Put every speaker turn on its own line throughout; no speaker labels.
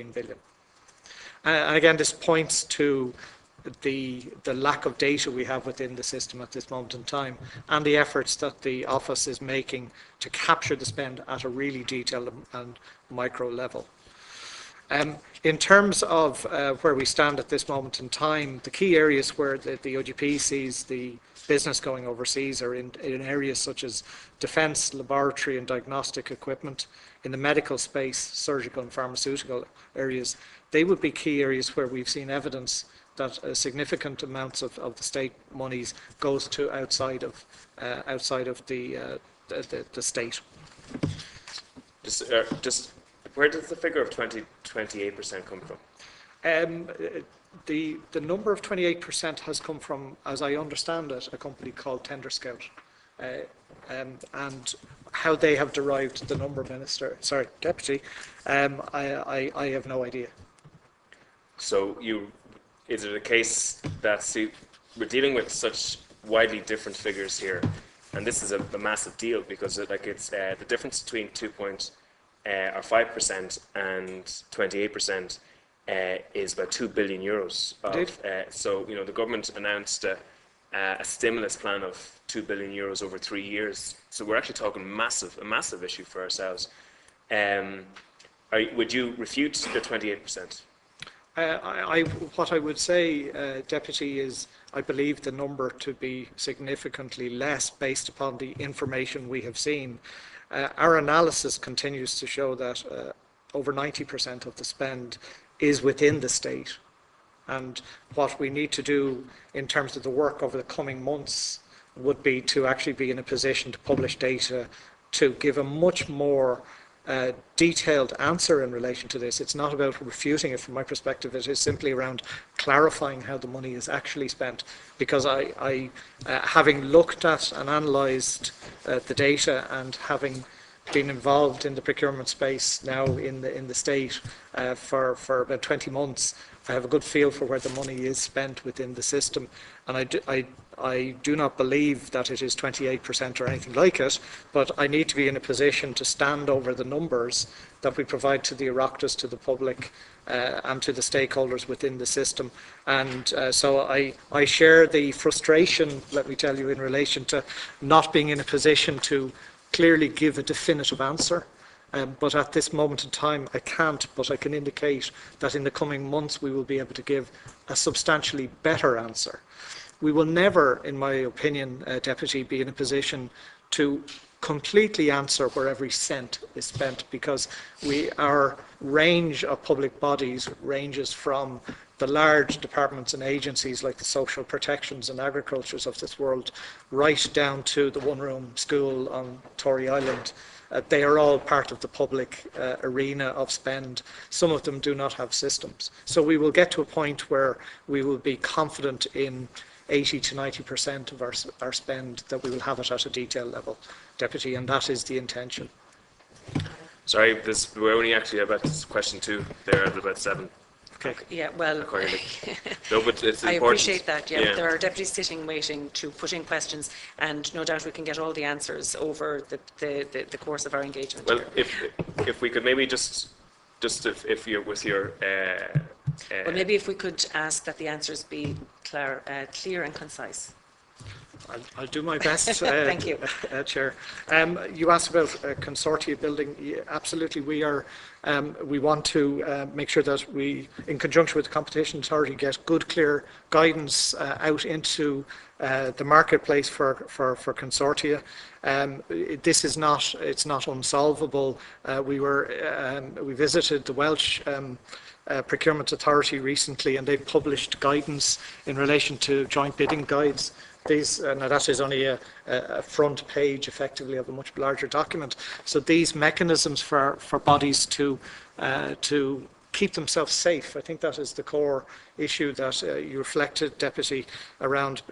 14 billion. And again, this points to the lack of data we have within the system at this moment in time, and the efforts that the office is making to capture the spend at a really detailed and micro level. In terms of where we stand at this moment in time, the key areas where the OGP sees the business going overseas are in areas such as defence, laboratory and diagnostic equipment, in the medical space, surgical and pharmaceutical areas. They would be key areas where we've seen evidence that significant amounts of the state monies goes to outside of the state.
Just where does the figure of 28% come from?
The number of 28% has come from, as I understand it, a company called Tender Scout, and how they have derived the number, Deputy, I have no idea.
So is it a case that we're dealing with such widely different figures here, and this is a massive deal because it's the difference between 5% and 28% is about 2 billion euros. So the government announced a stimulus plan of 2 billion euros over 3 years. So we're actually talking a massive issue for ourselves. Would you refute the 28%?
What I would say, Deputy, is I believe the number to be significantly less based upon the information we have seen. Our analysis continues to show that over 90% of the spend is within the state. And what we need to do in terms of the work over the coming months would be to actually be in a position to publish data to give a much more detailed answer in relation to this. It's not about refuting it from my perspective. It is simply around clarifying how the money is actually spent. Because I having looked at and analysed the data and having been involved in the procurement space now in the state for about 20 months, I have a good feel for where the money is spent within the system, and I do not believe that it is 28% or anything like it, but I need to be in a position to stand over the numbers that we provide to the Oireachtas, to the public and to the stakeholders within the system. And so I share the frustration, let me tell you, in relation to not being in a position to clearly give a definitive answer. But at this moment in time, I can't, but I can indicate that in the coming months we will be able to give a substantially better answer. We will never, in my opinion, Deputy, be in a position to completely answer where every cent is spent, because our range of public bodies ranges from the large departments and agencies like the social protections and agricultures of this world, right down to the one-room school on Tory Island. They are all part of the public arena of spend. Some of them do not have systems. So we will get to a point where we will be confident in 80 to 90% of our spend, that we will have it at a detail level, Deputy, and that is the intention.
Sorry, we're only actually about question 2 there at about 7.
Okay.
Yeah, well,
no, but it's
I
important.
appreciate that. Yeah, there are deputies sitting waiting to put in questions, and no doubt we can get all the answers over the course of our engagement.
Well, if we could maybe just if you're with your.
Well, maybe if we could ask that the answers be clear and concise.
I'll do my best.
Thank you,
Chair. You asked about consortia building. Yeah, absolutely, we want to make sure that we, in conjunction with the Competition Authority, get good, clear guidance out into the marketplace for consortia. This is not, it's not unsolvable. We visited the Welsh Procurement Authority recently, and they've published guidance in relation to joint bidding guides. Now that is only a front page, effectively, of a much larger document. So these mechanisms for bodies to keep themselves safe, I think that is the core issue that you reflected, Deputy, around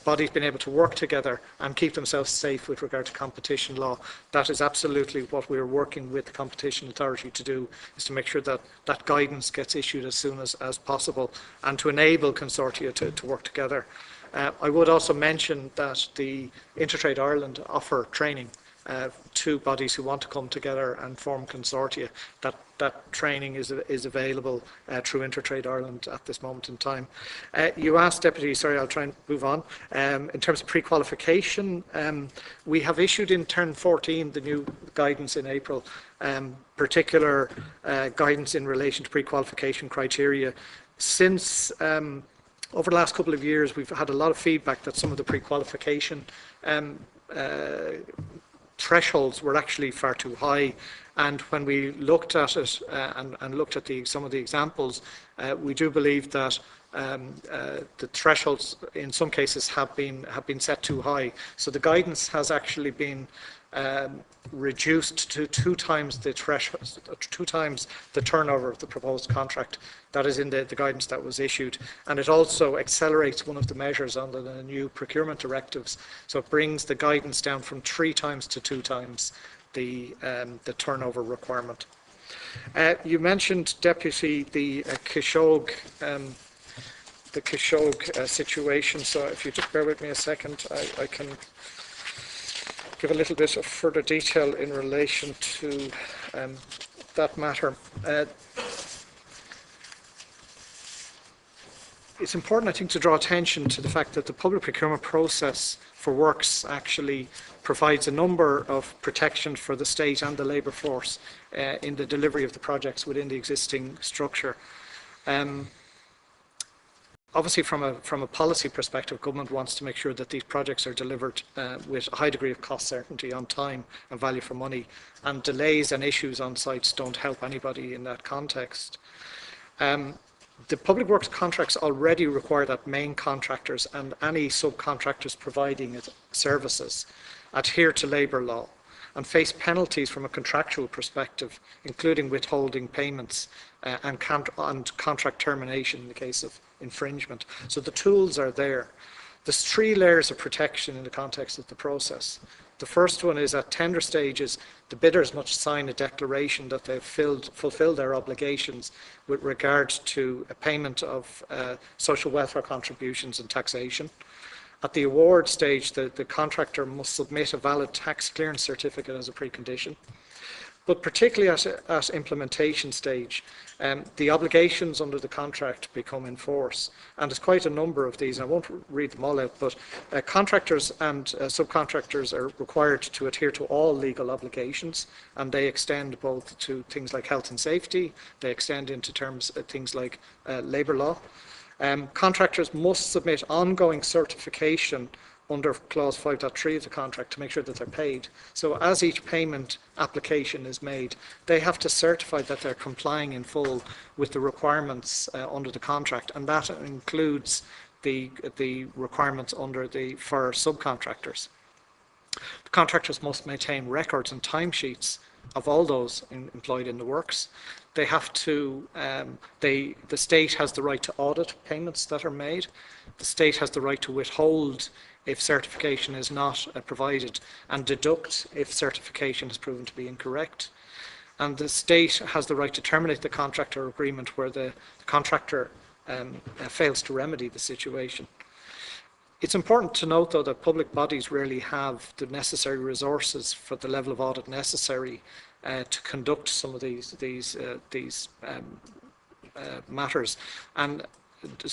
bodies being able to work together and keep themselves safe with regard to competition law. That is absolutely what we're working with the Competition Authority to do, is to make sure that that guidance gets issued as soon as possible, and to enable consortia to work together. I would also mention that the Intertrade Ireland offer training two bodies who want to come together and form consortia. That training is available through Intertrade Ireland at this moment in time. You asked, Deputy, sorry, I'll try and move on. In terms of pre-qualification, we have issued in Turn 14 the new guidance in April, particular guidance in relation to pre-qualification criteria. Since over the last couple of years, we've had a lot of feedback that some of the pre-qualification thresholds were actually far too high, and when we looked at it and looked at some of the examples, we do believe that the thresholds in some cases have been set too high. So the guidance has actually been reduced to two times the turnover of the proposed contract. That is in the guidance that was issued, and it also accelerates one of the measures under the new procurement directives. So it brings the guidance down from 3 times to 2 times the turnover requirement. You mentioned, Deputy, the Kishog situation. So if you just bear with me a second, I can give a little bit of further detail in relation to that matter. It's important, I think, to draw attention to the fact that the public procurement process for works actually provides a number of protections for the state and the labour force in the delivery of the projects within the existing structure. Obviously, from a policy perspective, government wants to make sure that these projects are delivered with a high degree of cost certainty, on time and value for money, and delays and issues on sites don't help anybody in that context. The public works contracts already require that main contractors and any subcontractors providing services adhere to labour law and face penalties from a contractual perspective, including withholding payments and contract termination in the case of infringement. So the tools are there. There's 3 layers of protection in the context of the process. The first one is at tender stages, the bidders must sign a declaration that they've fulfilled their obligations with regard to a payment of social welfare contributions and taxation. At the award stage, the contractor must submit a valid tax clearance certificate as a precondition. But particularly at implementation stage, the obligations under the contract become in force. And there's quite a number of these, and I won't read them all out, but contractors and subcontractors are required to adhere to all legal obligations, and they extend both to things like health and safety, they extend into terms of things like labour law. Contractors must submit ongoing certification under clause 5.3 of the contract to make sure that they're paid. So as each payment application is made, they have to certify that they're complying in full with the requirements under the contract, and that includes the requirements for subcontractors. The contractors must maintain records and timesheets of all those employed in the works. They have to, the state has the right to audit payments that are made. The state has the right to withhold if certification is not provided, and deduct if certification is proven to be incorrect. And the state has the right to terminate the contract or agreement where the contractor fails to remedy the situation. It's important to note, though, that public bodies rarely have the necessary resources for the level of audit necessary to conduct some of these matters, and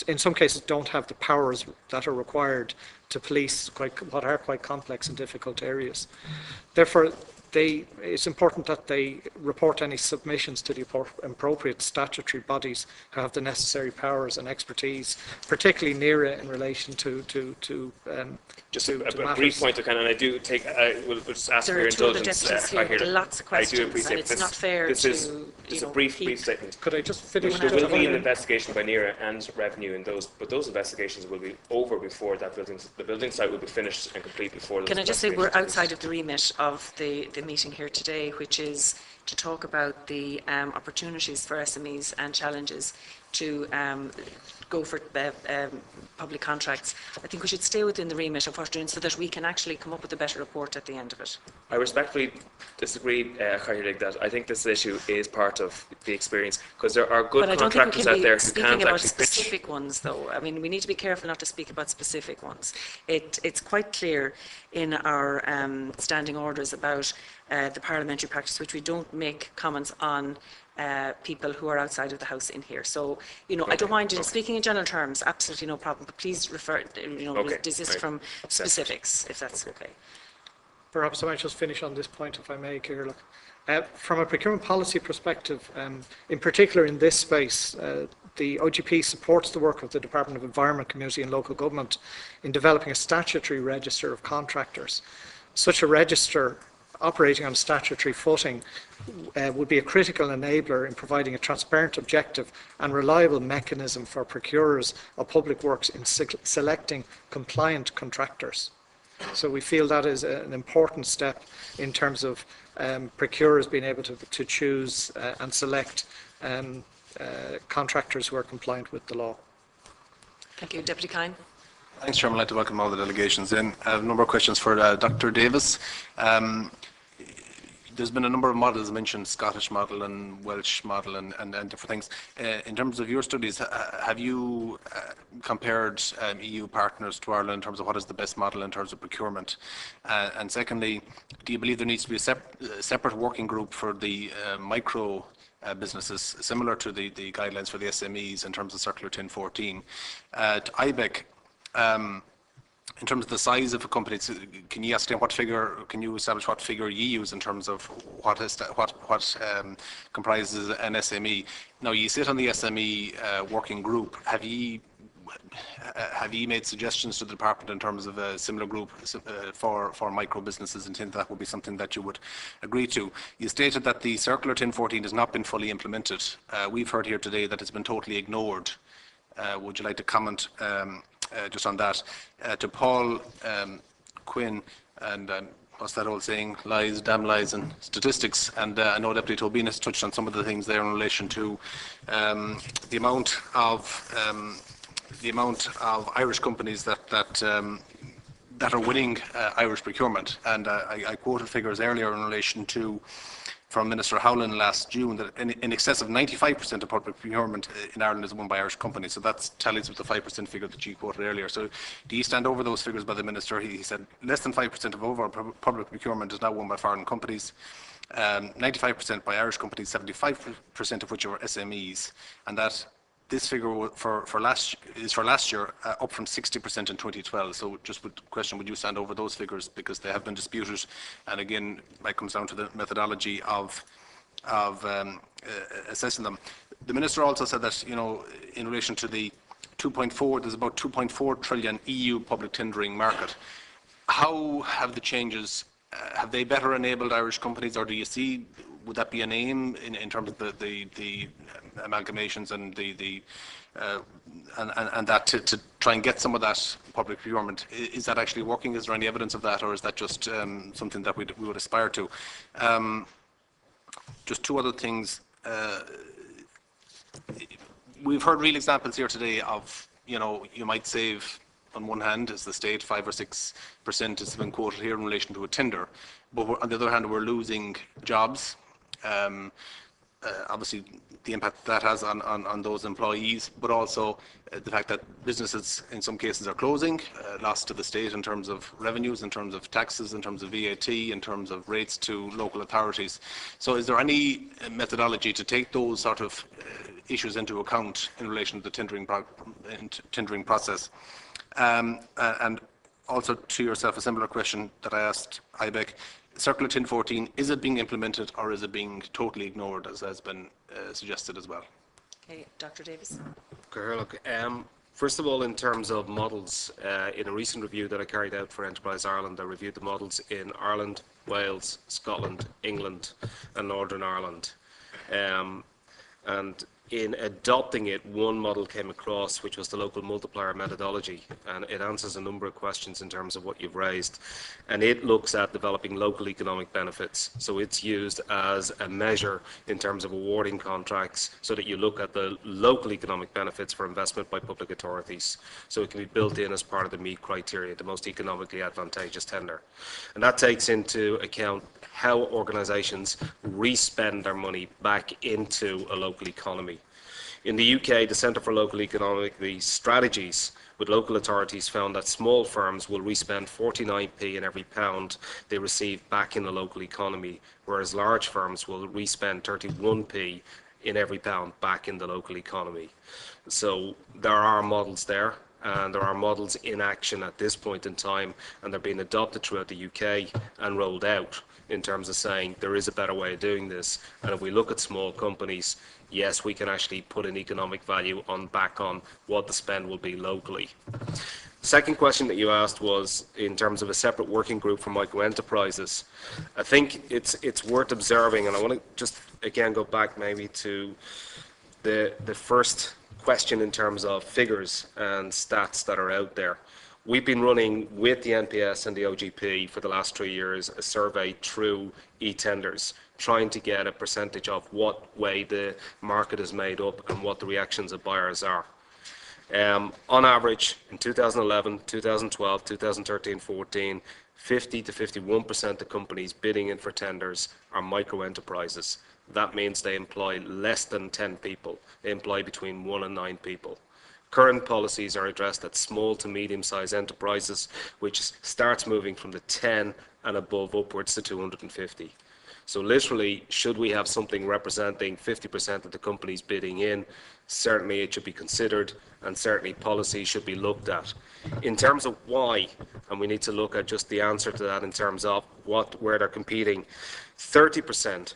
in some cases don't have the powers that are required to police what are quite complex and difficult areas. Therefore, it's important that they report any submissions to the appropriate statutory bodies who have the necessary powers and expertise, particularly NERA in relation to
just a brief point, and I do take. I will just ask for your indulgence.
There are lots of questions,
I do appreciate
and it's not fair
this
to.
Is a brief statement.
Could I just finish?
There will be an investigation by NERA and Revenue in those, but those investigations will be over before the building site will be finished and complete before.
Can I just say we're outside of the remit of the meeting here today, which is to talk about the opportunities for SMEs and challenges to go for public contracts, I think we should stay within the remit of what we're doing so that we can actually come up with a better report at the end of it.
I respectfully disagree, colleague, that I think this issue is part of the experience, because there are good contractors out there who can't actually pitch.
Specific ones, though. I mean, we need to be careful not to speak about specific ones. It's quite clear in our standing orders about the parliamentary practice, which we don't make comments on people who are outside of the House in here. So, you know, I don't mind speaking in general terms, absolutely no problem, but please refer, desist from specifics, if that's okay.
Perhaps I might just finish on this point, if I may, Ciarán. From a procurement policy perspective, in particular in this space, the OGP supports the work of the Department of Environment, Community and Local Government in developing a statutory register of contractors. Such a register, operating on a statutory footing, would be a critical enabler in providing a transparent, objective and reliable mechanism for procurers of public works in selecting compliant contractors. So we feel that is an important step in terms of procurers being able to choose and select contractors who are compliant with the law.
Thank you. Deputy Kine.
Thanks, Chairman. I'd like to welcome all the delegations in. I have a number of questions for Dr. Davis. There's been a number of models mentioned, Scottish model and Welsh model and different things. In terms of your studies, have you compared EU partners to Ireland in terms of what is the best model in terms of procurement? And secondly, do you believe there needs to be a separate working group for the micro businesses, similar to the guidelines for the SMEs in terms of Circular 1014? To IBEC, in terms of the size of a company, can you estimate what figure? Can you establish what figure you use in terms of what comprises an SME? Now, you sit on the SME working group. Have you made suggestions to the department in terms of a similar group for micro businesses, and think that would be something that you would agree to? You stated that the Circular 1014 has not been fully implemented. We've heard here today that it's been totally ignored. Would you like to comment just on that? To Paul Quinn, and what's that old saying, lies, damn lies and statistics, and I know Deputy Tobin has touched on some of the things there in relation to the amount of Irish companies that are winning Irish procurement, and I quoted figures earlier in relation to from Minister Howland last June that in excess of 95% of public procurement in Ireland is won by Irish companies. So that tallies with the 5% figure that you quoted earlier. So do you stand over those figures by the Minister? He said less than 5% of overall public procurement is now won by foreign companies, 95% by Irish companies, 75% of which are SMEs, and that this figure for last year, up from 60% in 2012. So just would question, would you stand over those figures, because they have been disputed, and again, it comes down to the methodology of assessing them. The Minister also said that, you know, in relation to the 2.4, there's about 2.4 trillion EU public tendering market. How have the changes, have they better enabled Irish companies, or do you see, would that be an aim in terms of the amalgamations and and that to try and get some of that public procurement? Is that actually working? Is there any evidence of that, or is that just something that we would aspire to? Just two other things. We've heard real examples here today of, you know, you might save, on one hand, as the state, 5 or 6% has been quoted here in relation to a tender, but on the other hand, we're losing jobs. Obviously, the impact that has on those employees, but also the fact that businesses in some cases are closing, lost to the state in terms of revenues, in terms of taxes, in terms of VAT, in terms of rates to local authorities. So is there any methodology to take those sort of issues into account in relation to the tendering process? And also to yourself, a similar question that I asked IBEC. Circular 1014, is it being implemented, or is it being totally ignored, as has been suggested as well?
Okay, Dr. Davis.
First of all, in terms of models, in a recent review that I carried out for Enterprise Ireland, I reviewed the models in Ireland, Wales, Scotland, England and Northern Ireland. And in adopting it, one model came across, which was the local multiplier methodology, and it answers a number of questions in terms of what you've raised. And it looks at developing local economic benefits. So it's used as a measure in terms of awarding contracts, so that you look at the local economic benefits for investment by public authorities. So it can be built in as part of the MEET criteria, the most economically advantageous tender. And that takes into account how organisations re-spend their money back into a local economy. In the UK, the Centre for Local Economic Strategies with local authorities found that small firms will re-spend 49p in every pound they receive back in the local economy, whereas large firms will re-spend 31p in every pound back in the local economy. So there are models there, and there are models in action at this point in time, and they're being adopted throughout the UK and rolled out in terms of saying there is a better way of doing this. And if we look at small companies, yes, we can actually put an economic value back on what the spend will be locally. Second question that you asked was in terms of a separate working group for micro enterprises. I think it's worth observing, and I want to just again go back maybe to the first question in terms of figures and stats that are out there. We've been running with the NPS and the OGP for the last 3 years a survey through e-tenders, trying to get a percentage of what way the market is made up and what the reactions of buyers are. On average, in 2011, 2012, 2013, 14, 50 to 51% of companies bidding in for tenders are micro enterprises. That means they employ less than 10 people. They employ between 1 and 9 people. Current policies are addressed at small to medium-sized enterprises, which starts moving from the 10 and above upwards to 250. So literally, should we have something representing 50% of the companies bidding in, certainly it should be considered, and certainly policy should be looked at. In terms of why, and we need to look at just the answer to that in terms of where they're competing, 30%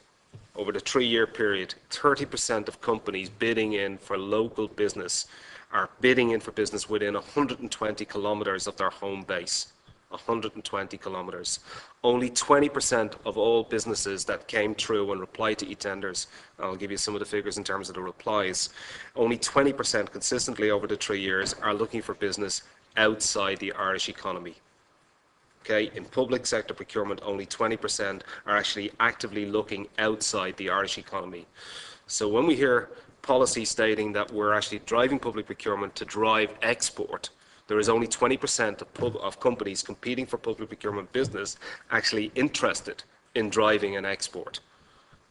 over the 3-year period, 30% of companies bidding in for local business are bidding in for business within 120 kilometres of their home base. 120 kilometres. Only 20% of all businesses that came through and replied to e-tenders, I'll give you some of the figures in terms of the replies, only 20% consistently over the 3 years are looking for business outside the Irish economy. Okay, in public sector procurement, only 20% are actually actively looking outside the Irish economy. So when we hear policy stating that we're actually driving public procurement to drive export, there is only 20% of companies competing for public procurement business actually interested in driving an export.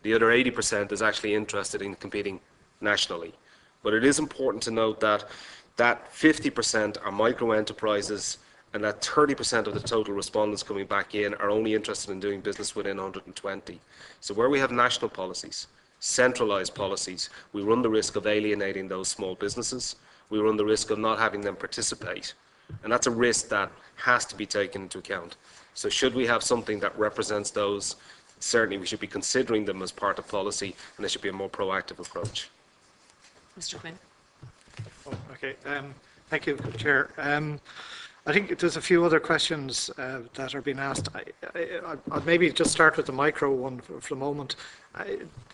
The other 80% is actually interested in competing nationally. But it is important to note that 50% are micro enterprises, and that 30% of the total respondents coming back in are only interested in doing business within 120. So where we have national policies, centralised policies, we run the risk of alienating those small businesses. We run the risk of not having them participate. And that's a risk that has to be taken into account. So should we have something that represents those, certainly we should be considering them as part of policy, and there should be a more proactive approach.
Mr. Quinn.
Oh, okay. Thank you, Chair. I think there's a few other questions that are being asked. I'll maybe just start with the micro one for the moment.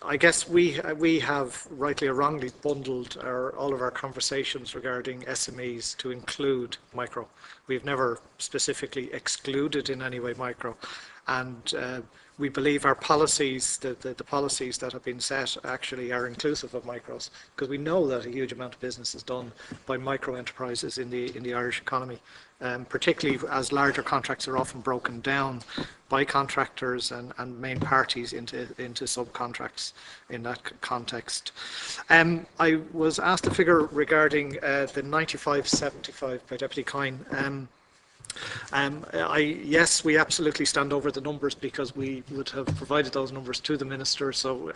I guess we have, rightly or wrongly, bundled all of our conversations regarding SMEs to include micro. We've never specifically excluded in any way micro. And we believe our policies, the policies that have been set actually are inclusive of micros, because we know that a huge amount of business is done by micro enterprises in the Irish economy, particularly as larger contracts are often broken down by contractors and main parties into subcontracts in that context. I was asked a figure regarding the 95-75 by Deputy Kine. Yes, we absolutely stand over the numbers because we would have provided those numbers to the Minister. So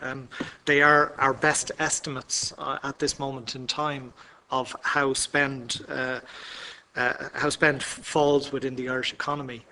they are our best estimates at this moment in time of how spend falls within the Irish economy.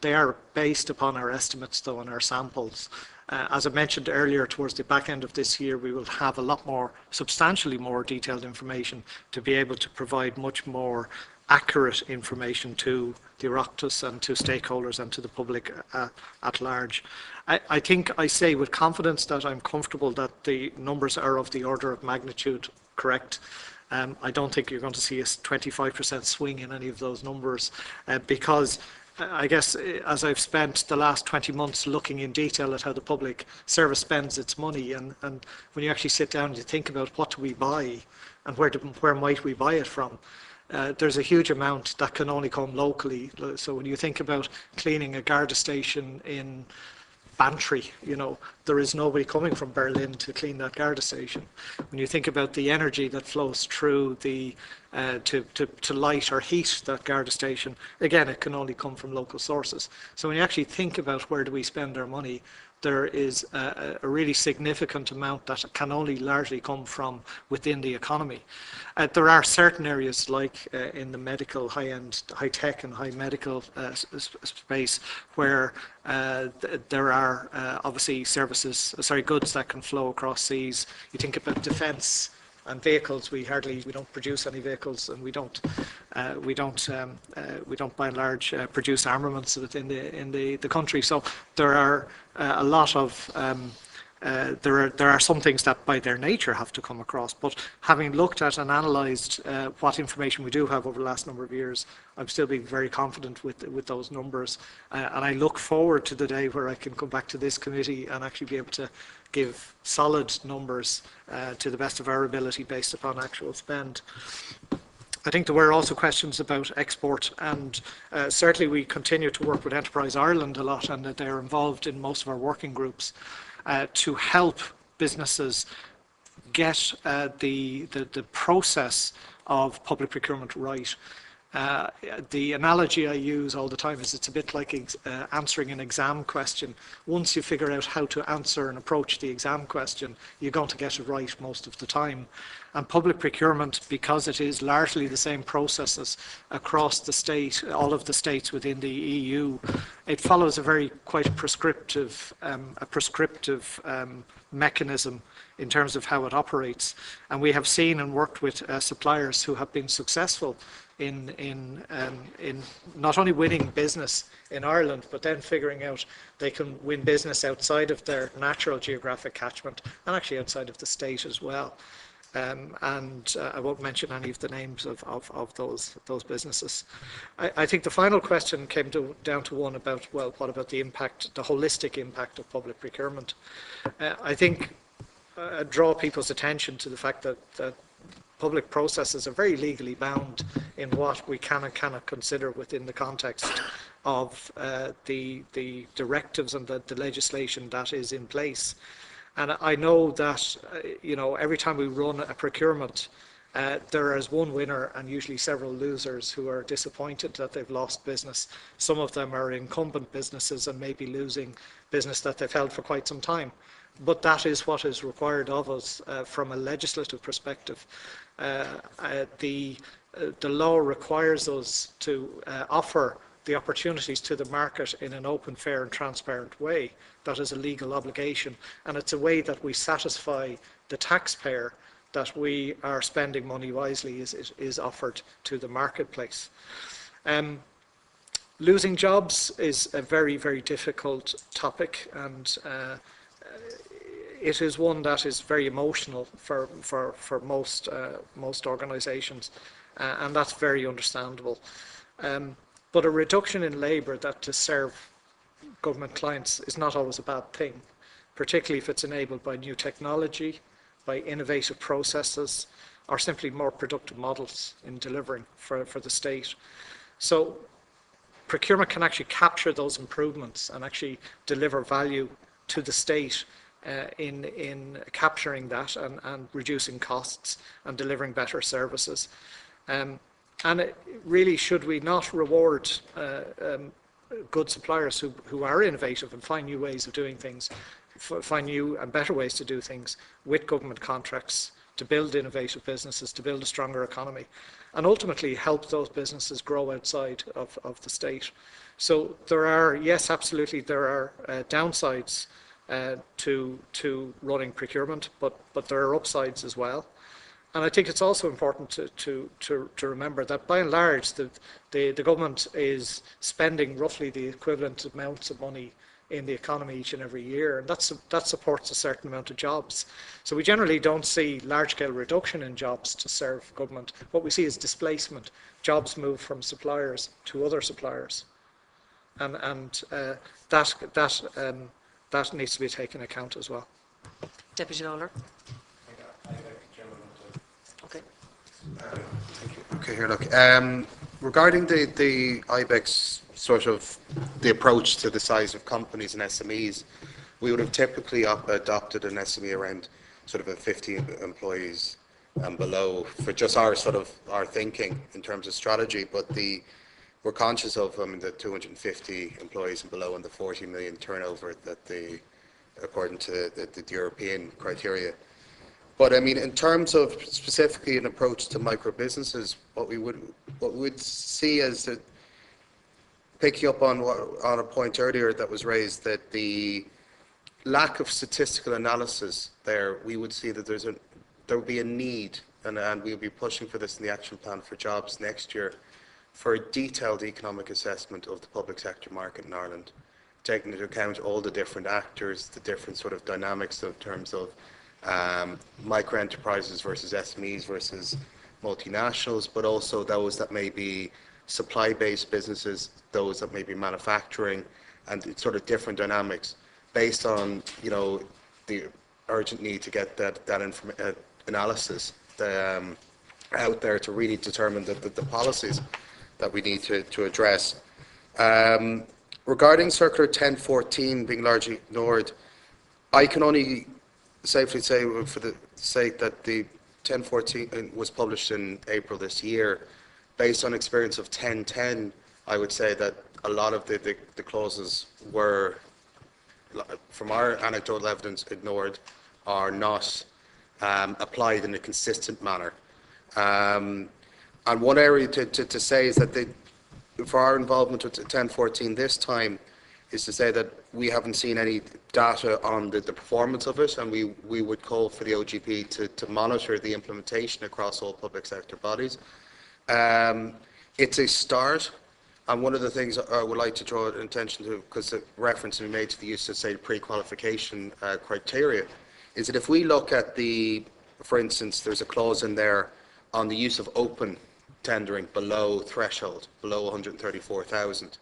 They are based upon our estimates, though, and our samples. As I mentioned earlier, towards the back end of this year, we will have a lot more, substantially more detailed information to be able to provide much more accurate information to the Oireachtas and to stakeholders and to the public at large. I think I say with confidence that I'm comfortable that the numbers are of the order of magnitude correct. I don't think you're going to see a 25% swing in any of those numbers because I guess as I've spent the last 20 months looking in detail at how the public service spends its money, and when you actually sit down and you think about what do we buy and where might we buy it from, there's a huge amount that can only come locally. So when you think about cleaning a Garda station in Bantry, you know, there is nobody coming from Berlin to clean that Garda station. When you think about the energy that flows through the to light or heat that Garda station, again, it can only come from local sources. So when you actually think about where do we spend our money, there is a really significant amount that can only largely come from within the economy. There are certain areas like in the medical, high-end, high-tech and high medical space where there are obviously goods that can flow across seas. You think about defence and vehicles. We don't produce any vehicles, and we don't by and large produce armaments within the country. So there are a lot of there are some things that by their nature have to come across. But having looked at and analysed what information we do have over the last number of years, I'm still being very confident with those numbers, and I look forward to the day where I can come back to this committee and actually be able to give solid numbers to the best of our ability based upon actual spend. I think there were also questions about export, and certainly we continue to work with Enterprise Ireland a lot, and that they're involved in most of our working groups to help businesses get the process of public procurement right. The analogy I use all the time is it's a bit like answering an exam question. Once you figure out how to answer and approach the exam question, you're going to get it right most of the time. And public procurement, because it is largely the same processes across the state, all of the states within the EU, it follows a very quite prescriptive mechanism in terms of how it operates. And we have seen and worked with suppliers who have been successful in not only winning business in Ireland, but then figuring out they can win business outside of their natural geographic catchment and actually outside of the state as well. I won't mention any of the names of those businesses. I think the final question came down to one about, well, what about the impact, the holistic impact of public procurement? I think draw people's attention to the fact that public processes are very legally bound in what we can and cannot consider within the context of the directives and the legislation that is in place. And I know that you know, every time we run a procurement, there is one winner and usually several losers who are disappointed that they've lost business. Some of them are incumbent businesses and may be losing business that they've held for quite some time. But that is what is required of us from a legislative perspective. The law requires us to offer the opportunities to the market in an open, fair and transparent way. That is a legal obligation, and it's a way that we satisfy the taxpayer that we are spending money wisely is offered to the marketplace. Losing jobs is a very, very difficult topic, and it is one that is very emotional for most organisations, and that's very understandable. But a reduction in labour that to serve government clients is not always a bad thing, particularly if it's enabled by new technology, by innovative processes, or simply more productive models in delivering for the state. So procurement can actually capture those improvements and actually deliver value to the state in capturing that and reducing costs and delivering better services. And really, should we not reward good suppliers who are innovative and find new ways of doing things, find new and better ways to do things with government contracts to build innovative businesses, to build a stronger economy, and ultimately help those businesses grow outside of the state. So there are, yes, absolutely, there are downsides to running procurement, but there are upsides as well. And I think it's also important to remember that by and large the government is spending roughly the equivalent amounts of money in the economy each and every year, and that supports a certain amount of jobs. So we generally don't see large-scale reduction in jobs to serve government. What we see is displacement. Jobs move from suppliers to other suppliers, and that needs to be taken account as well.
Deputy Lawler. Okay.
Thank you. Okay, here, look. Regarding the IBEX sort of the approach to the size of companies and SMEs, we would have typically adopted an SME around sort of a 50 employees and below for just our thinking in terms of strategy. But we're conscious of the 250 employees and below and the 40 million turnover that according to the European criteria. But I mean, in terms of specifically an approach to micro businesses, what we would see is that, picking up on a point earlier that was raised, that the lack of statistical analysis there, we would see that there will be a need, and we'll be pushing for this in the action plan for jobs next year, for a detailed economic assessment of the public sector market in Ireland, taking into account all the different actors, the different sort of dynamics in terms of micro enterprises versus SMEs versus multinationals, but also those that may be supply-based businesses, those that may be manufacturing, and sort of different dynamics based on the urgent need to get that analysis out there to really determine the policies that we need to address. Regarding Circular 1014 being largely ignored, I can only safely say, for the sake that the 1014 was published in April this year, based on experience of 1010, I would say that a lot of the clauses were, from our anecdotal evidence, ignored or not applied in a consistent manner. And one area to say is that for our involvement with 1014 this time is to say that we haven't seen any data on the performance of it, and we would call for the OGP to monitor the implementation across all public sector bodies. It's a start, and one of the things I would like to draw attention to, because the reference we made to the use of, say, pre-qualification criteria, is that if we look at for instance, there's a clause in there on the use of open tendering below threshold, below 134,000.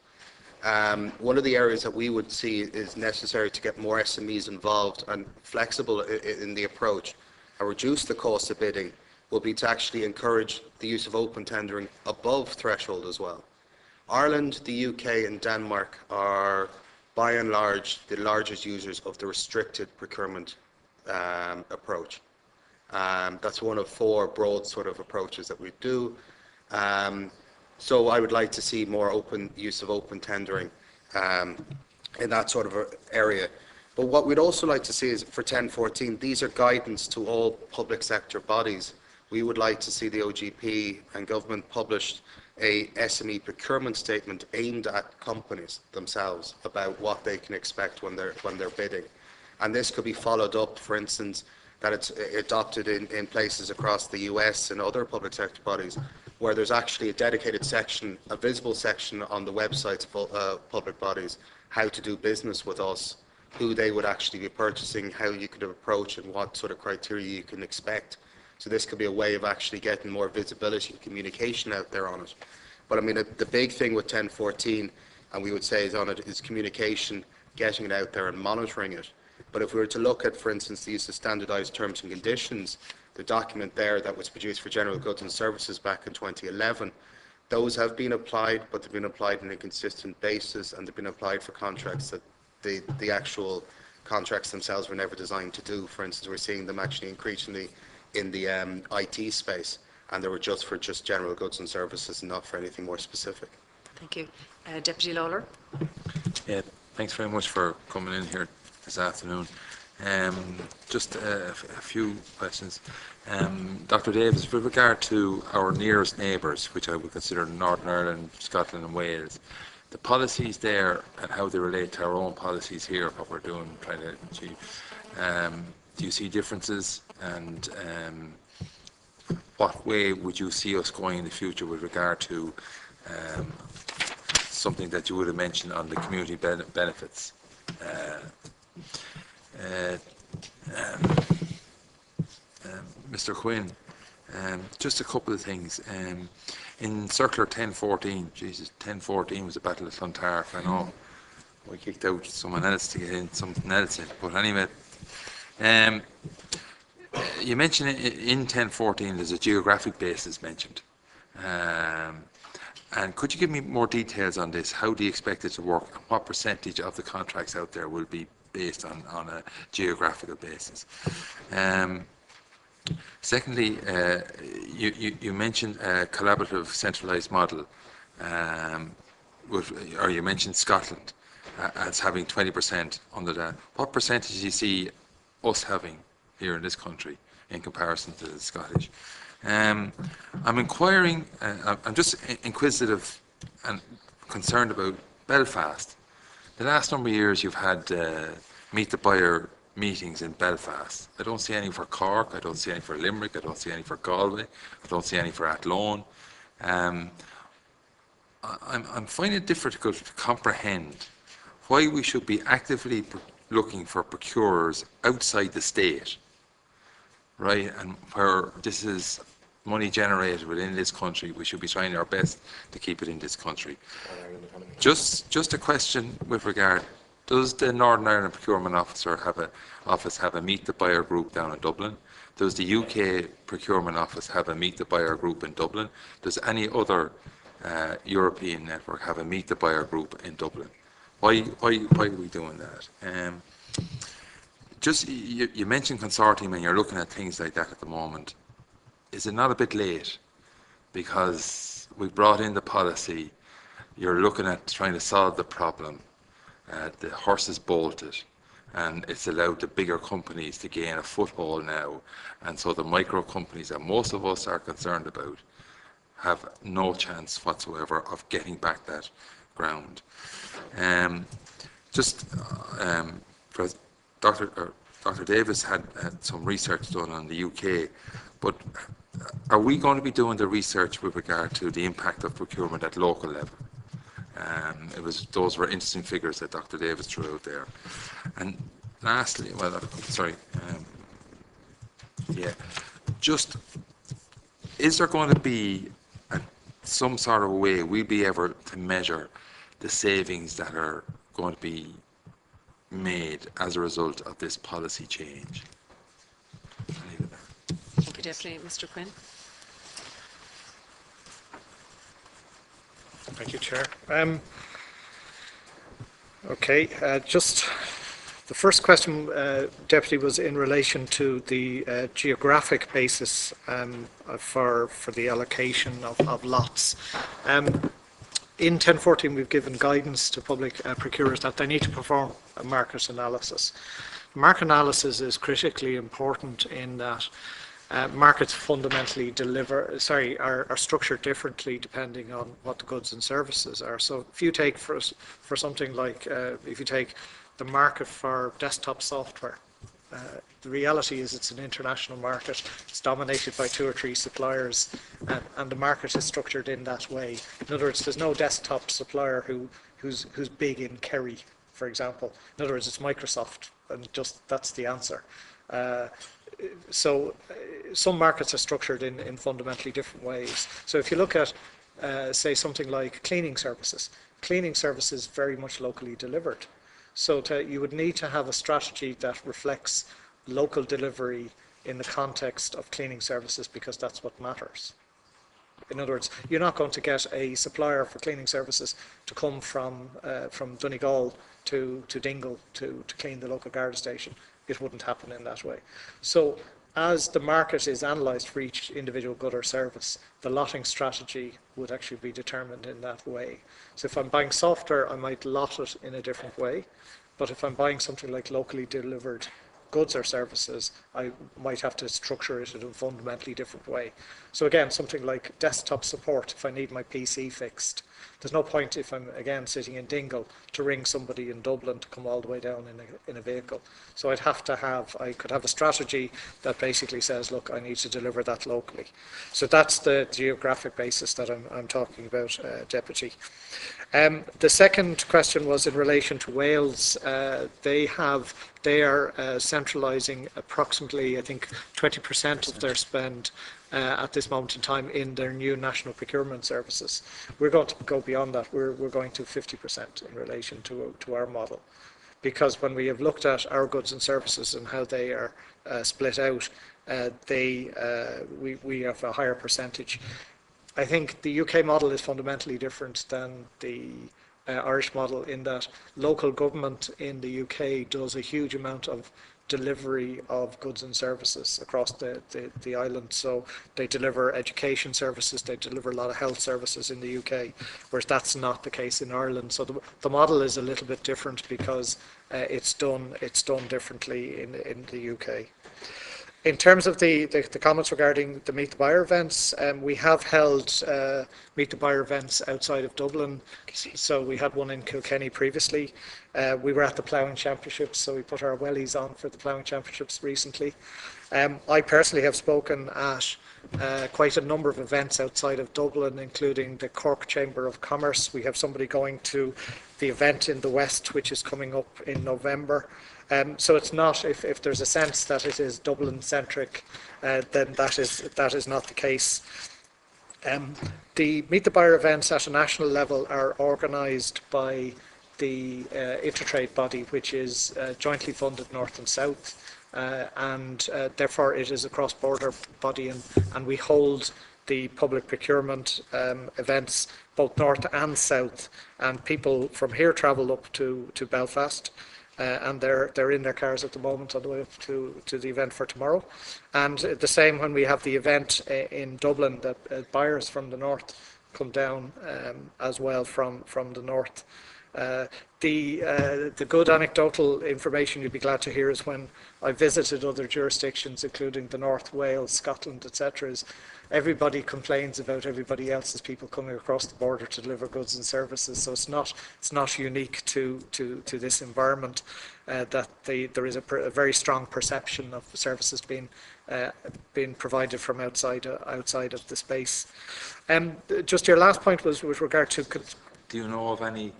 One of the areas that we would see is necessary to get more SMEs involved and flexible in the approach and reduce the cost of bidding will be to actually encourage the use of open tendering above threshold as well. Ireland, the UK and Denmark are by and large the largest users of the restricted procurement approach. That's one of 4 broad sort of approaches that we do. So I would like to see more use of open tendering in that sort of area. But what we'd also like to see is for 1014, these are guidance to all public sector bodies. We would like to see the OGP and government publish a SME procurement statement aimed at companies themselves about what they can expect when they're bidding. And this could be followed up, for instance, that it's adopted in places across the US and other public sector bodies, where there's actually a dedicated section, a visible section on the websites of public bodies, how to do business with us, who they would actually be purchasing, how you could approach and what sort of criteria you can expect. So this could be a way of actually getting more visibility and communication out there on it. But I mean, the big thing with 1014, and we would say is on it, is communication, getting it out there and monitoring it. But if we were to look at, for instance, the use of standardised terms and conditions, the document there that was produced for general goods and services back in 2011, those have been applied, but they've been applied on a consistent basis, and they've been applied for contracts that the actual contracts themselves were never designed to do. For instance, we're seeing them actually increasingly in the IT space, and they were just for general goods and services and not for anything more specific.
Thank you. Deputy Lawler.
Yeah, thanks very much for coming in here this afternoon. Just a few questions. Dr. Davis, with regard to our nearest neighbours, which I would consider Northern Ireland, Scotland and Wales, the policies there and how they relate to our own policies here, what we're doing, trying to achieve, do you see differences? And what way would you see us going in the future with regard to something that you would have mentioned on the community benefits? Mr. Quinn, just a couple of things. In Circular 1014, Jesus, 1014 was the Battle of Clontarf, I know. We kicked out someone else to get in something else in. But anyway, you mentioned in 1014 there's a geographic basis mentioned. And could you give me more details on this? How do you expect it to work? And what percentage of the contracts out there will be based on a geographical basis? Secondly, you mentioned a collaborative centralised model, or you mentioned Scotland as having 20% under that. What percentage do you see us having here in this country in comparison to the Scottish? I'm inquiring, I'm just inquisitive and concerned about Belfast. The last number of years you've had meet the buyer meetings in Belfast. I don't see any for Cork, I don't see any for Limerick, I don't see any for Galway, I don't see any for Athlone. I'm finding it difficult to comprehend why we should be actively looking for procurers outside the state, right? And where this is money generated within this country, we should be trying our best to keep it in this country. Just a question with regard, does the Northern Ireland Procurement Officer have a meet the buyer group down in Dublin? Does the UK Procurement Office have a meet the buyer group in Dublin? Does any other European network have a meet the buyer group in Dublin? Why are we doing that? Just you mentioned consortium and you're looking at things like that at the moment. Is it not a bit late? Because we brought in the policy, you're looking at trying to solve the problem. The horse is bolted and it's allowed the bigger companies to gain a foothold now, and so the micro companies that most of us are concerned about have no chance whatsoever of getting back that ground. For Dr. Davis had some research done on the UK, but are we going to be doing the research with regard to the impact of procurement at local level? Those were interesting figures that Dr. Davis threw out there. And lastly, is there going to be some sort of way we'll be able to measure the savings that are going to be made as a result of this policy change? I'll leave it there.
Thank you, Deputy. Mr. Quinn.
Thank you, Chair. Just the first question, Deputy, was in relation to the geographic basis for the allocation of lots. In 1014, we've given guidance to public procurers that they need to perform a market analysis. Market analysis is critically important in that markets fundamentally are structured differently depending on what the goods and services are. So if you take for something like, if you take the market for desktop software, the reality is it's an international market. It's dominated by 2 or 3 suppliers, and the market is structured in that way. In other words, there's no desktop supplier who's big in Kerry, for example. In other words, it's Microsoft, and just that's the answer. So some markets are structured in fundamentally different ways. So if you look at, say, something like cleaning services very much locally delivered. So you would need to have a strategy that reflects local delivery in the context of cleaning services, because that's what matters. In other words, you're not going to get a supplier for cleaning services to come from Donegal to Dingle to clean the local Garda station. It wouldn't happen in that way. So as the market is analysed for each individual good or service, the lotting strategy would actually be determined in that way. So if I'm buying software, I might lot it in a different way. But if I'm buying something like locally delivered goods or services, I might have to structure it in a fundamentally different way. So again, something like desktop support, if I need my PC fixed, There's no point if I'm, again, sitting in Dingle to ring somebody in Dublin to come all the way down in a vehicle. So I could have a strategy that basically says, look, I need to deliver that locally. So that's the geographic basis that I'm talking about, Deputy. The second question was in relation to Wales. They are centralising approximately, I think, 20% of their spend at this moment in time in their new national procurement services. We're going to go beyond that. We're going to 50% in relation to our model. Because when we have looked at our goods and services and how they are split out, we have a higher percentage. I think the UK model is fundamentally different than the Irish model in that local government in the UK does a huge amount of delivery of goods and services across the island. So they deliver education services, they deliver a lot of health services in the UK, whereas that's not the case in Ireland. So the model is a little bit different because it's done differently in the UK. In terms of the comments regarding the Meet the Buyer events, we have held Meet the Buyer events outside of Dublin. So we had one in Kilkenny previously. We were at the Ploughing Championships, so we put our wellies on for the Ploughing Championships recently. I personally have spoken at quite a number of events outside of Dublin, including the Cork Chamber of Commerce. We have somebody going to the event in the West, which is coming up in November. So it's not, if there's a sense that it is Dublin-centric, then that is not the case. The Meet the Buyer events at a national level are organised by the Intertrade body, which is jointly funded North and South, and therefore it is a cross-border body, and we hold the public procurement events both North and South, and people from here travel up to Belfast. And they're in their cars at the moment on the way up to the event for tomorrow. And the same when we have the event in Dublin, that buyers from the north come down as well from the north. The good anecdotal information you'd be glad to hear is when I visited other jurisdictions, including the North, Wales, Scotland, etc., is everybody complains about everybody else's people coming across the border to deliver goods and services. So it's not unique to this environment that there is a very strong perception of services being provided from outside of the space. Just your last point was with regard to.
Do you know of any?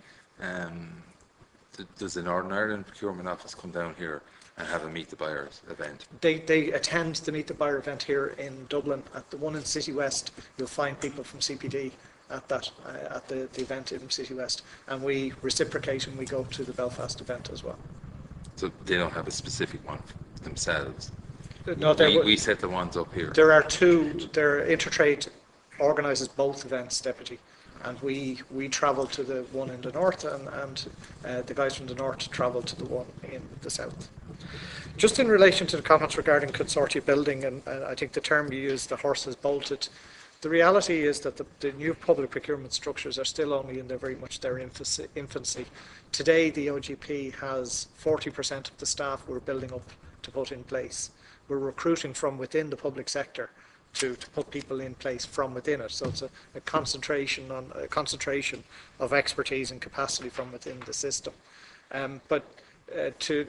Does the Northern Ireland Procurement Office come down here and have a Meet the Buyers event?
They attend the Meet the Buyer event here in Dublin. At the one in City West, you'll find people from CPD at the event in City West, and we reciprocate and we go to the Belfast event as well.
So they don't have a specific one themselves?
No,
we set the ones up here.
There are two. Intertrade organises both events, Deputy. And we travel to the one in the north, and the guys from the north travel to the one in the south. Just in relation to the comments regarding consortia building, and I think the term you used, the horse is bolted, the reality is that the new public procurement structures are still only in very much their infancy. Today, the OGP has 40% of the staff we're building up to put in place. We're recruiting from within the public sector to put people in place from within it. So it's a concentration of expertise and capacity from within the system. But to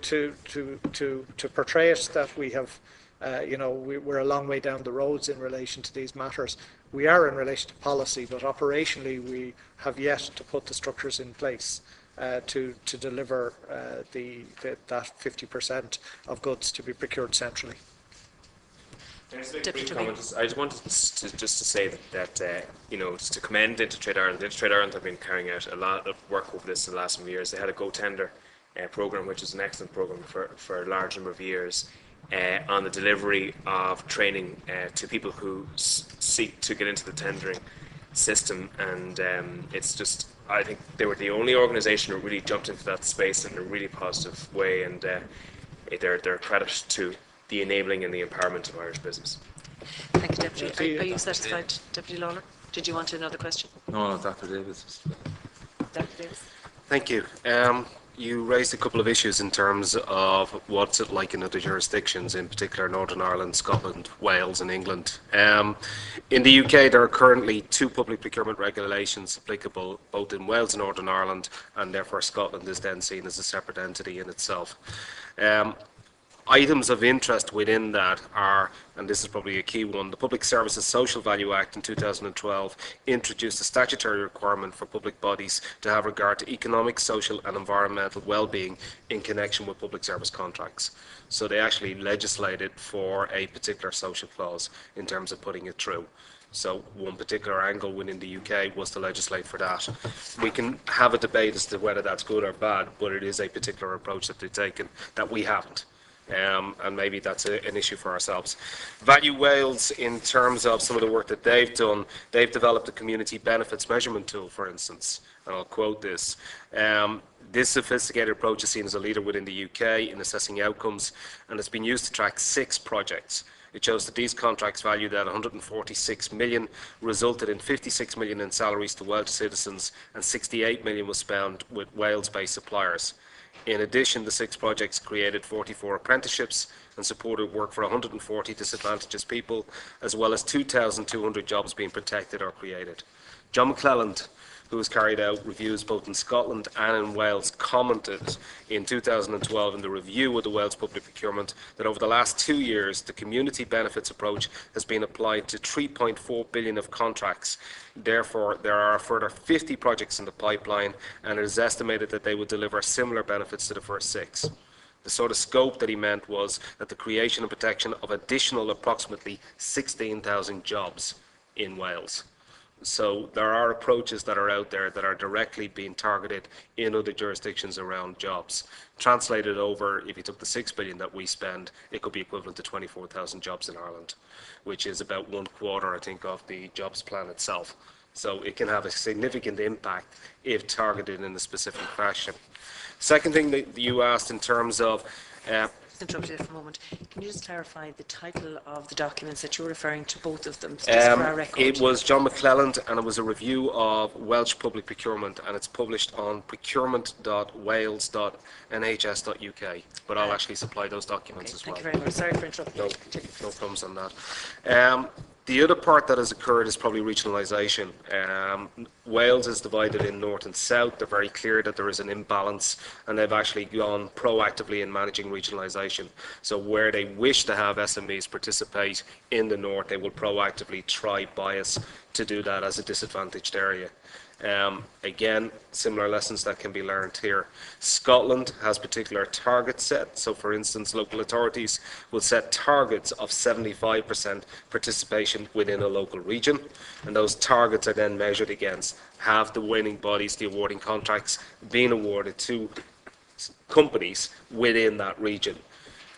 portray it that we have, we're a long way down the roads in relation to these matters. We are in relation to policy, but operationally we have yet to put the structures in place to deliver that 50% of goods to be procured centrally.
Deputy
Comment. I just wanted to say that just to commend Intertrade Ireland. Intertrade Ireland have been carrying out a lot of work over this in the last few years. They had a Go Tender programme, which is an excellent programme for a large number of years, on the delivery of training to people who seek to get into the tendering system. And it's just, I think they were the only organisation who really jumped into that space in a really positive way, and they're a credit to the enabling and the empowerment of Irish business.
Thank you, Deputy. Are you satisfied, Deputy Lawler? Did you want another question?
No, Dr. Davis.
Dr. Davis.
Thank you. You raised a couple of issues in terms of what's it like in other jurisdictions, in particular Northern Ireland, Scotland, Wales and England. In the UK, there are currently 2 public procurement regulations applicable both in Wales and Northern Ireland, and therefore Scotland is then seen as a separate entity in itself. Items of interest within that are, and this is probably a key one, the Public Services Social Value Act in 2012 introduced a statutory requirement for public bodies to have regard to economic, social and environmental well-being in connection with public service contracts. So they actually legislated for a particular social clause in terms of putting it through. So one particular angle within the UK was to legislate for that. We can have a debate as to whether that's good or bad, but it is a particular approach that they've taken that we haven't. And maybe that's an issue for ourselves. Value Wales, in terms of some of the work that they've done, they've developed a community benefits measurement tool, for instance, and I'll quote this. This sophisticated approach is seen as a leader within the UK in assessing outcomes, and it's been used to track 6 projects. It shows that these contracts valued at 146 million resulted in 56 million in salaries to Welsh citizens, and 68 million was spent with Wales-based suppliers. In addition, the 6 projects created 44 apprenticeships and supported work for 140 disadvantaged people, as well as 2,200 jobs being protected or created. John McClelland, who has carried out reviews both in Scotland and in Wales, commented in 2012 in the review of the Wales public procurement that over the last 2 years, the community benefits approach has been applied to 3.4 billion of contracts. Therefore, there are a further 50 projects in the pipeline, and it is estimated that they will deliver similar benefits to the first 6. The sort of scope that he meant was that the creation and protection of additional approximately 16,000 jobs in Wales. So there are approaches that are out there that are directly being targeted in other jurisdictions around jobs. Translated over, if you took the 6 billion that we spend, it could be equivalent to 24,000 jobs in Ireland, which is about 1/4, I think, of the jobs plan itself. So it can have a significant impact if targeted in a specific fashion. Second thing that you asked in terms of
Interrupt you there for a moment. Can you just clarify the title of the documents that you're referring to, both of them, just for our record?
It was John McClelland, and it was a review of Welsh public procurement, and it's published on procurement.wales.nhs.uk. But I'll actually supply those documents as well.
Thank you very much. Sorry for interrupting.
No problems on that. The other part that has occurred is probably regionalisation. Wales is divided in north and south. They're very clear that there is an imbalance, and they've actually gone proactively in managing regionalisation. So where they wish to have SMEs participate in the north, they will proactively try bias to do that as a disadvantaged area. Again, similar lessons that can be learned here. Scotland has particular targets set. So for instance, local authorities will set targets of 75% participation within a local region. And those targets are then measured against have the winning bodies, the awarding contracts, being awarded to companies within that region.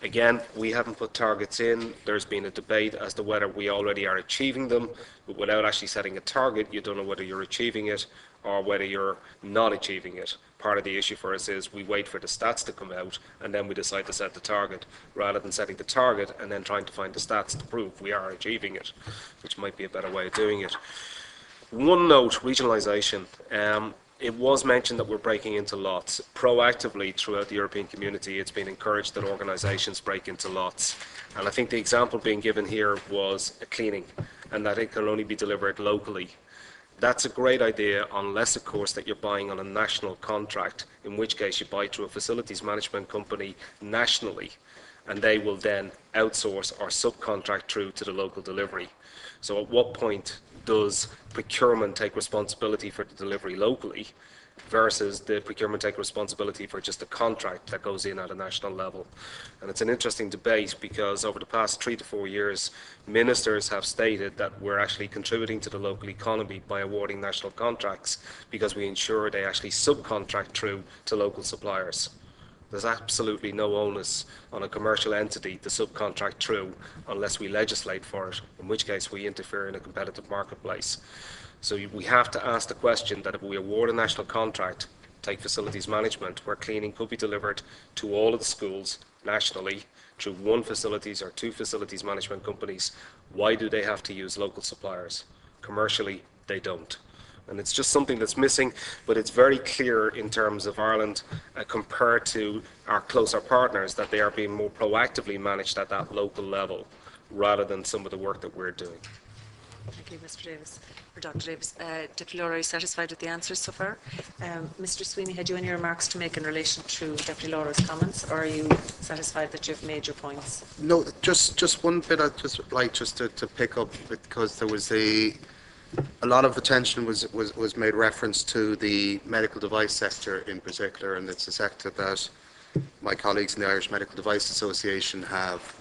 Again, we haven't put targets in. There's been a debate as to whether we already are achieving them, but without actually setting a target, you don't know whether you're achieving it or whether you're not achieving it. Part of the issue for us is we wait for the stats to come out and then we decide to set the target, rather than setting the target and then trying to find the stats to prove we are achieving it, which might be a better way of doing it. One note, regionalisation. It was mentioned that we're breaking into lots. Proactively throughout the European community, it's been encouraged that organisations break into lots. And I think the example being given here was a cleaning, and that it can only be delivered locally. That's a great idea, unless, of course, that you're buying on a national contract, in which case you buy through a facilities management company nationally, and they will then outsource or subcontract through to the local delivery. So at what point does procurement take responsibility for the delivery locally versus the procurement take responsibility for just a contract that goes in at a national level? And it's an interesting debate, because over the past 3 to 4 years, ministers have stated that we're actually contributing to the local economy by awarding national contracts because we ensure they actually subcontract through to local suppliers. There's absolutely no onus on a commercial entity to subcontract through unless we legislate for it, in which case we interfere in a competitive marketplace. So we have to ask the question that if we award a national contract, take facilities management, where cleaning could be delivered to all of the schools nationally through 1 facilities or 2 facilities management companies, why do they have to use local suppliers? Commercially, they don't. And it's just something that's missing, but it's very clear in terms of Ireland compared to our closer partners that they are being more proactively managed at that local level rather than some of the work that we're doing.
Thank you, Mr. Davis. Or Dr. Davis. Deputy Laura, are you satisfied with the answers so far? Mr. Sweeney, had you any remarks to make in relation to Deputy Laura's comments, or are you satisfied that you've made your points?
No, just one bit I'd just like to pick up, because there was a lot of attention was made reference to the medical device sector in particular, and it's a sector that my colleagues in the Irish Medical Device Association have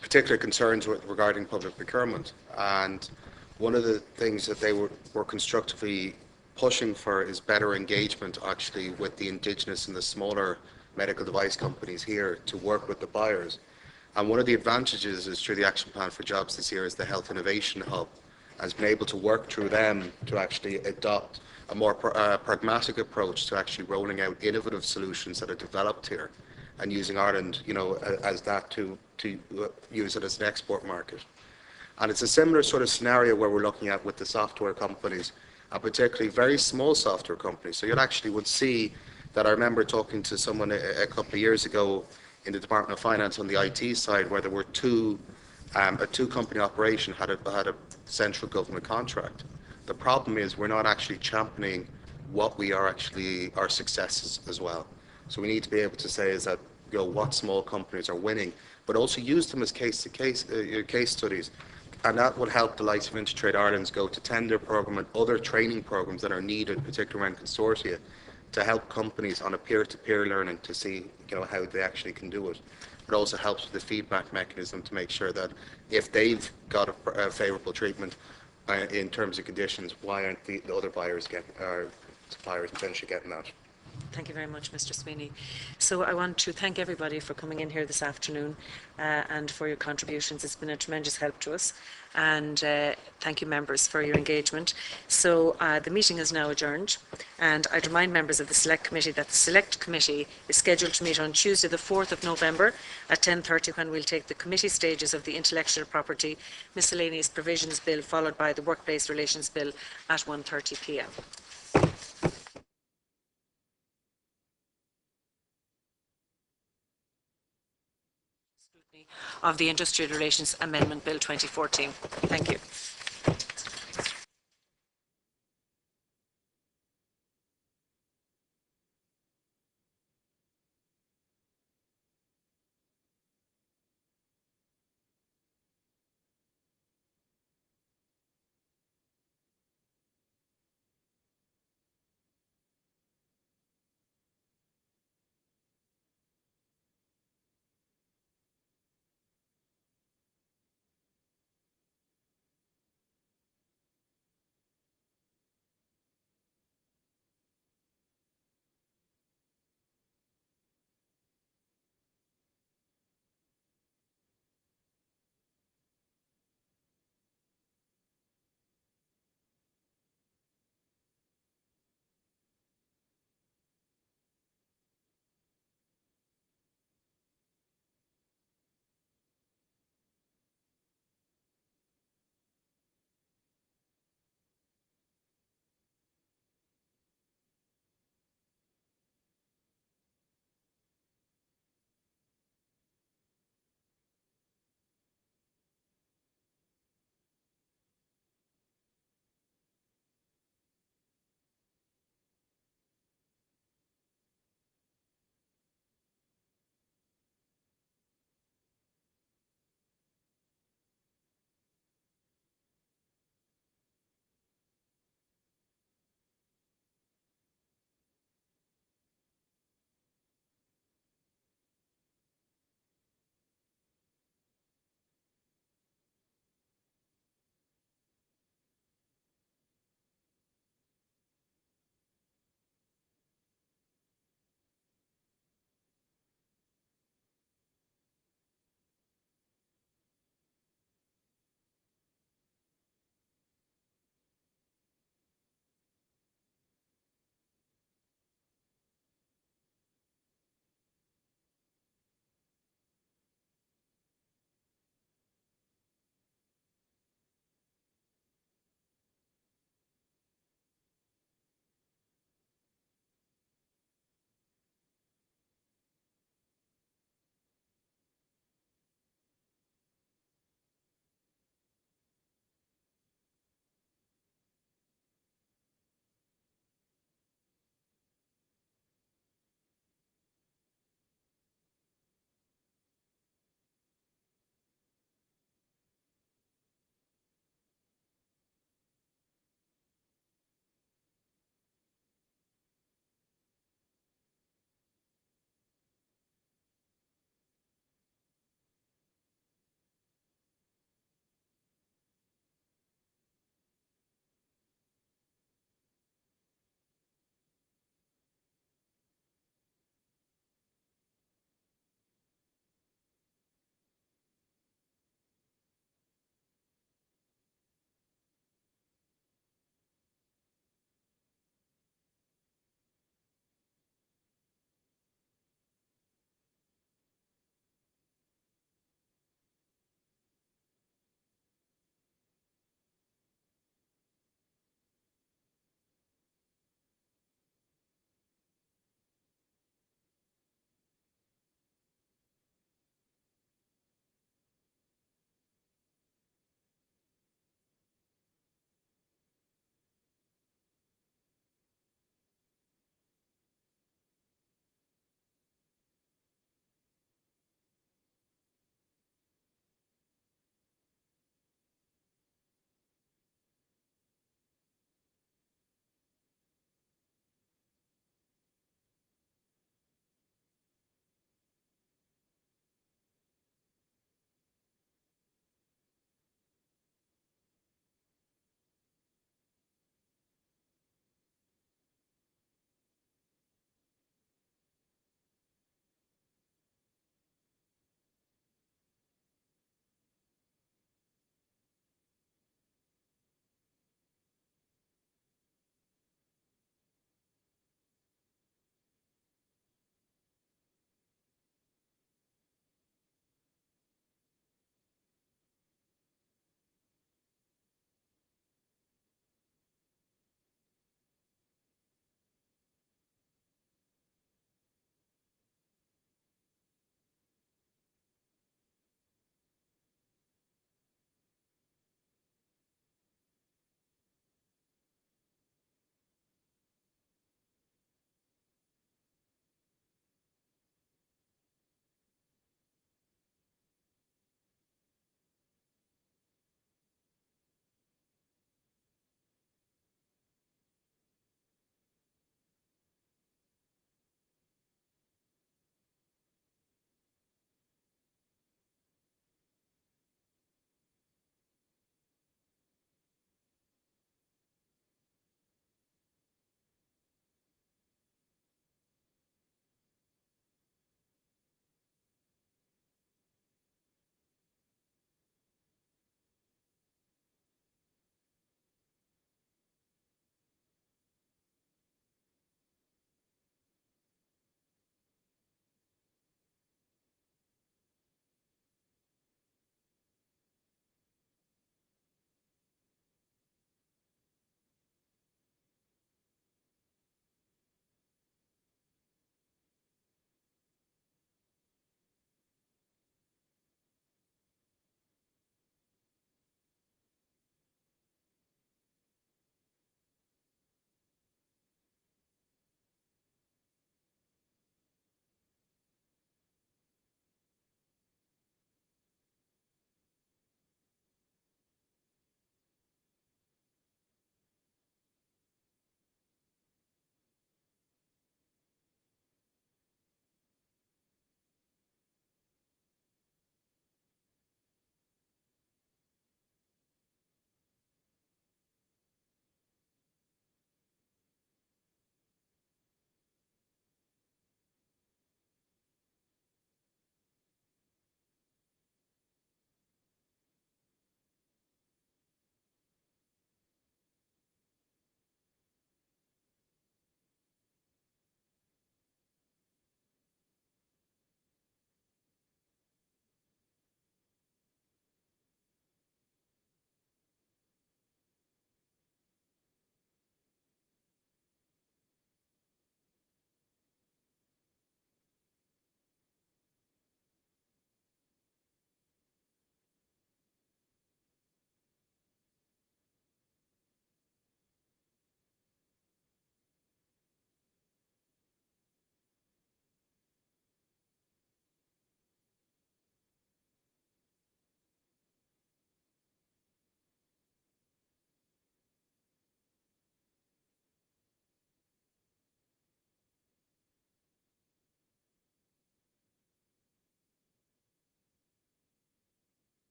particular concerns regarding public procurement. And one of the things that they were constructively pushing for is better engagement actually with the indigenous and the smaller medical device companies here to work with the buyers. And one of the advantages is through the Action Plan for Jobs this year is the Health Innovation Hub has been able to work through them to actually adopt a more pragmatic approach to actually rolling out innovative solutions that are developed here and using Ireland, as that to use it as an export market. And it's a similar sort of scenario where we're looking at with the software companies, and particularly very small software companies. So you actually would see that I remember talking to someone a couple of years ago in the Department of Finance on the IT side, where there were a two-company operation had a central government contract. The problem is we're not actually championing what we are actually our successes as well. So we need to be able to say is that what small companies are winning, but also use them as case studies, and that will help the likes of Intertrade Ireland's go to tender program and other training programs that are needed, particularly around consortia, to help companies on a peer-to-peer learning to see how they actually can do it. It also helps with the feedback mechanism to make sure that if they've got a favourable treatment in terms of conditions, why aren't the other buyers suppliers potentially getting that?
Thank you very much, Mr. Sweeney. So I want to thank everybody for coming in here this afternoon and for your contributions. It's been a tremendous help to us. And thank you, members, for your engagement. So the meeting is now adjourned. And I'd remind members of the Select Committee that the Select Committee is scheduled to meet on Tuesday, the 4th of November at 10:30, when we'll take the committee stages of the Intellectual Property Miscellaneous Provisions Bill, followed by the Workplace Relations Bill at 1:30 p.m. Of the Industrial Relations Amendment Bill 2014. Thank you.